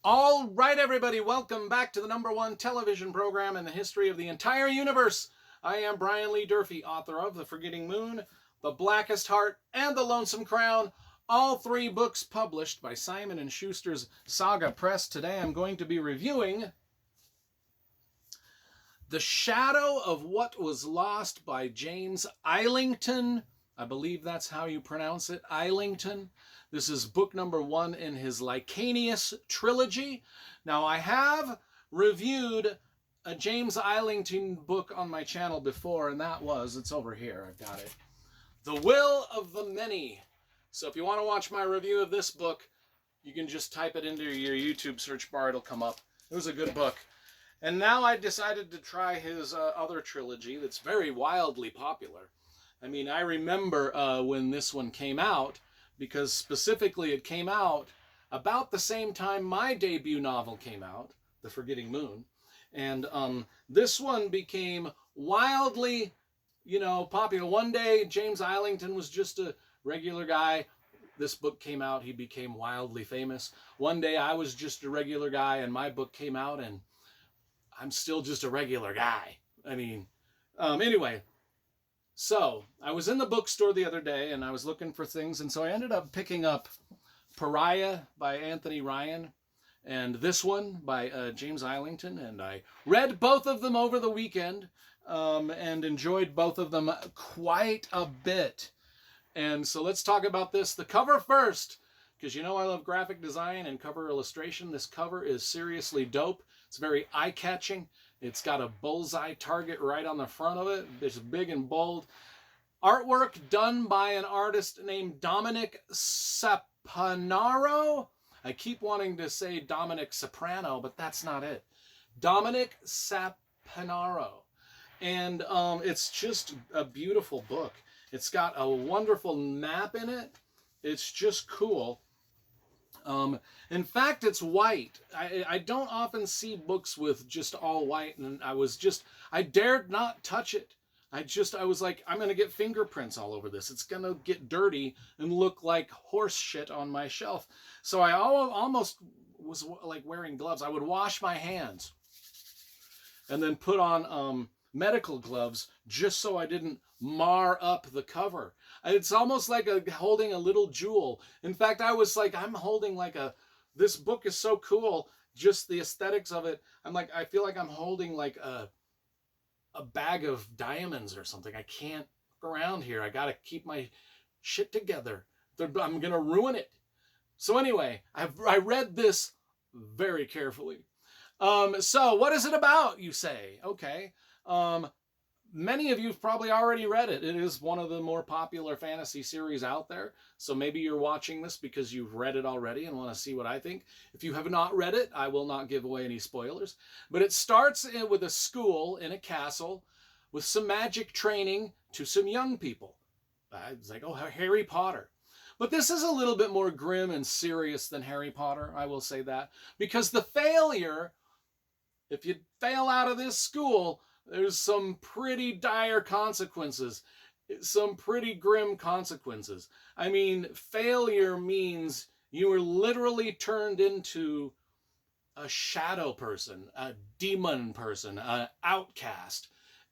All right, everybody, welcome back to the #1 television program in the history of the entire universe. I am Brian Lee Durfee, author of The Forgetting Moon, The Blackest Heart, and The Lonesome Crown, all three books published by Simon & Schuster's Saga Press. Today I'm going to be reviewing The Shadow of What Was Lost by James Islington. I believe that's how you pronounce it, Islington. This is book #1 in his Licanius trilogy. Now, I have reviewed a James Islington book on my channel before, and that was, it's over here, I've got it, The Will of the Many. So if you want to watch my review of this book, you can just type it into your YouTube search bar, it'll come up. It was a good book. And now I decided to try his other trilogy that's very wildly popular. I mean, I remember when this one came out, because specifically it came out about the same time my debut novel came out, The Forgetting Moon. And this one became wildly, popular. One day, James Islington was just a regular guy. This book came out, he became wildly famous. One day I was just a regular guy and my book came out and I'm still just a regular guy. I mean, anyway, so I was in the bookstore the other day and I was looking for things, and so I ended up picking up Pariah by Anthony Ryan and this one by James Islington, and I read both of them over the weekend and enjoyed both of them quite a bit. And so let's talk about this. The cover first, because I love graphic design and cover illustration. This cover is seriously dope. It's very eye-catching. It's got a bullseye target right on the front of it. It's big and bold. Artwork done by an artist named Dominic Saponaro. I keep wanting to say Dominic Soprano, but that's not it. Dominic Saponaro. And it's just a beautiful book. It's got a wonderful map in it. It's just cool. In fact, it's white. I don't often see books with just all white, and I dared not touch it. I was like, I'm going to get fingerprints all over this. It's going to get dirty and look like horse shit on my shelf. So I almost was like wearing gloves. I would wash my hands and then put on medical gloves just so I didn't mar up the cover. It's almost like holding a little jewel. In fact, I was like, I'm holding like this book is so cool, just the aesthetics of it. I'm like, I feel like I'm holding like a bag of diamonds or something. I can't look around here. I got to keep my shit together. I'm going to ruin it. So anyway, I read this very carefully. So what is it about, you say? Okay. Many of you have probably already read it. It is one of the more popular fantasy series out there. So maybe you're watching this because you've read it already and want to see what I think. If you have not read it, I will not give away any spoilers. But it starts with a school in a castle with some magic training to some young people. It's like, oh, Harry Potter. But this is a little bit more grim and serious than Harry Potter, I will say that. Because the failure, if you fail out of this school, there's some pretty dire consequences, some pretty grim consequences. I mean, failure means you were literally turned into a shadow person, a demon person, an outcast.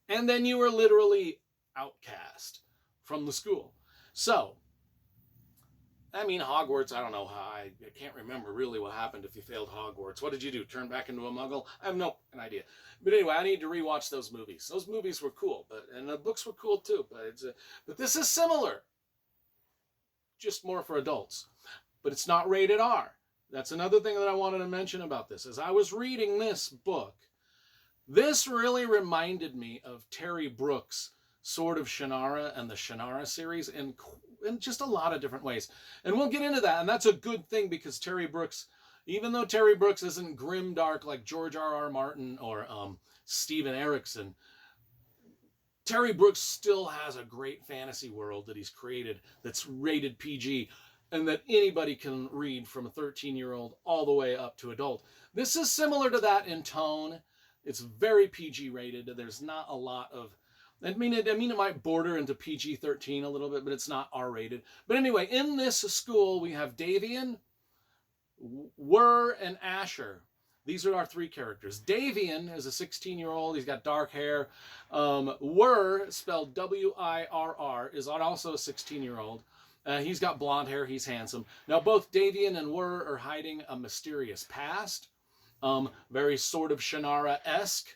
And then you were literally outcast from the school. So, I mean, Hogwarts, I don't know how, I can't remember really what happened if you failed Hogwarts. What did you do, turn back into a muggle? I have no idea. But anyway, I need to rewatch those movies. Those movies were cool, and the books were cool too, but this is similar. Just more for adults. But it's not rated R. That's another thing that I wanted to mention about this. As I was reading this book, this really reminded me of Terry Brooks' Sword of Shannara and the Shannara series in just a lot of different ways. And we'll get into that, and that's a good thing because Terry Brooks, even though Terry Brooks isn't grim dark like George R.R. Martin or Steven Erikson, Terry Brooks still has a great fantasy world that he's created that's rated PG and that anybody can read from a 13-year-old all the way up to adult. This is similar to that in tone. It's very PG rated. There's not a lot of, it might border into PG-13 a little bit, but it's not R-rated. But anyway, in this school, we have Davian, Were and Asher. These are our three characters. Davian is a 16-year-old. He's got dark hair. Were, spelled W-I-R-R, is also a 16-year-old. He's got blonde hair. He's handsome. Now, both Davian and Were are hiding a mysterious past. Very sort of Shannara-esque.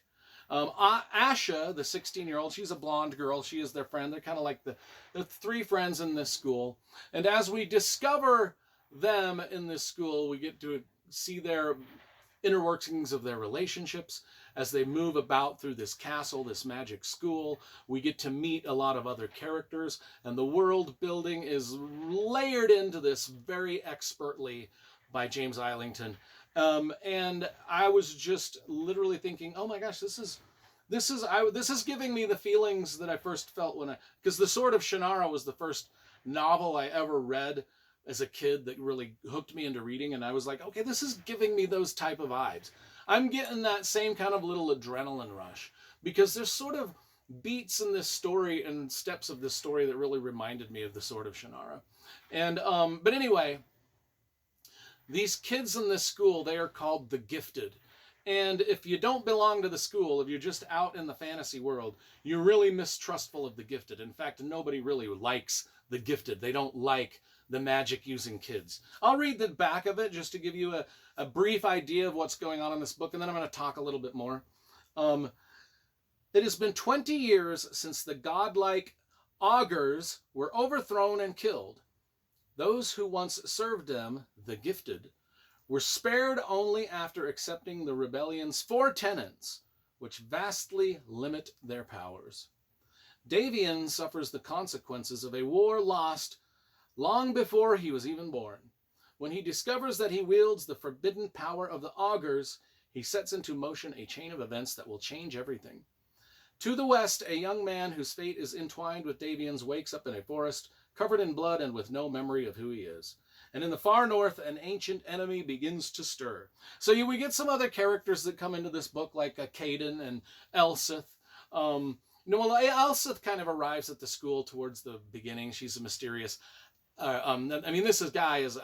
Asha, the 16-year-old, she's a blonde girl. She is their friend. They're kind of like the three friends in this school. And as we discover them in this school, we get to see their inner workings of their relationships as they move about through this castle, this magic school. We get to meet a lot of other characters, and the world building is layered into this very expertly by James Islington. And I was just literally thinking, oh my gosh, this is giving me the feelings that I first felt because The Sword of Shannara was the first novel I ever read as a kid that really hooked me into reading, and I was like, okay, this is giving me those type of vibes. I'm getting that same kind of little adrenaline rush because there's sort of beats in this story and steps of this story that really reminded me of The Sword of Shannara. And but anyway, these kids in this school, they are called the Gifted. And if you don't belong to the school, if you're just out in the fantasy world, you're really mistrustful of the Gifted. In fact, nobody really likes the Gifted. They don't like the magic using kids. I'll read the back of it just to give you a brief idea of what's going on in this book, and then I'm going to talk a little bit more. It has been 20 years since the godlike augurs were overthrown and killed. Those who once served them, the Gifted, were spared only after accepting the rebellion's 4 tenets, which vastly limit their powers. Davian suffers the consequences of a war lost long before he was even born. When he discovers that he wields the forbidden power of the augurs, he sets into motion a chain of events that will change everything. To the west, a young man whose fate is entwined with Davian's wakes up in a forest, covered in blood and with no memory of who he is. And in the far north, an ancient enemy begins to stir. So we get some other characters that come into this book, like Caden and Elsith. Elsith kind of arrives at the school towards the beginning. She's a mysterious... this guy is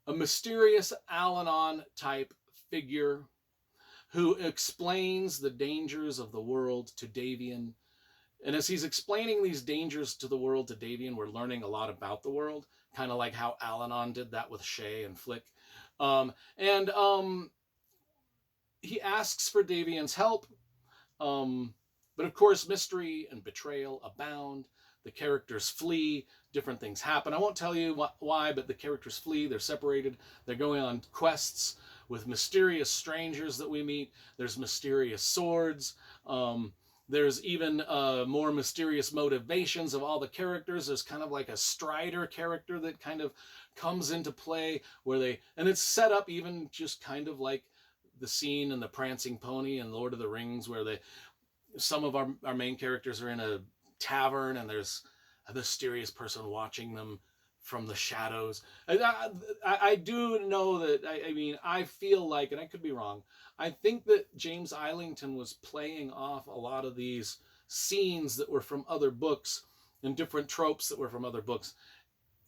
a mysterious Al-Anon type figure who explains the dangers of the world to Davian. And as he's explaining these dangers to the world to Davian, we're learning a lot about the world, kind of like how Al-Anon did that with Shay and Flick. He asks for Davian's help, but of course mystery and betrayal abound. The characters flee, different things happen. I won't tell you why, but the characters flee, they're separated, they're going on quests with mysterious strangers that we meet. There's mysterious swords. There's even more mysterious motivations of all the characters. There's kind of like a Strider character that kind of comes into play and it's set up even just kind of like the scene in The Prancing Pony and Lord of the Rings, where some of our main characters are in a tavern and there's a mysterious person watching them from the shadows. I do know that, I feel like, and I could be wrong, I think that James Islington was playing off a lot of these scenes that were from other books and different tropes that were from other books.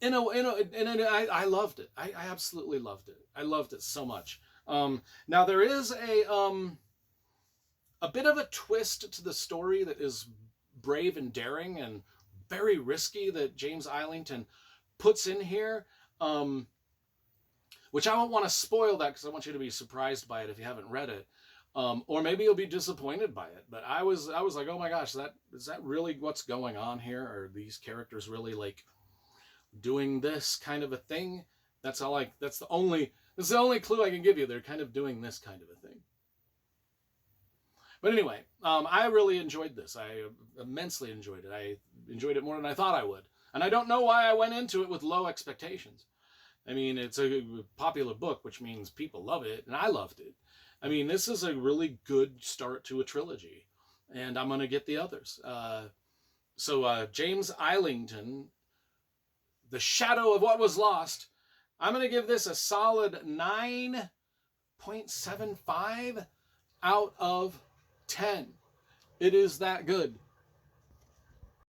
I loved it. I absolutely loved it. I loved it so much. Now there is a bit of a twist to the story that is brave and daring and very risky that James Islington puts in here, which I don't want to spoil that because I want you to be surprised by it if you haven't read it, or maybe you'll be disappointed by it. But I was like, oh my gosh, is that really what's going on here? Are these characters really like doing this kind of a thing? That's the only clue I can give you. They're kind of doing this kind of a thing. But anyway, I really enjoyed this. I immensely enjoyed it. I enjoyed it more than I thought I would. And I don't know why I went into it with low expectations. It's a popular book, which means people love it, and I loved it. This is a really good start to a trilogy, and I'm going to get the others. James Islington, The Shadow of What Was Lost, I'm going to give this a solid 9.75 out of 10. It is that good.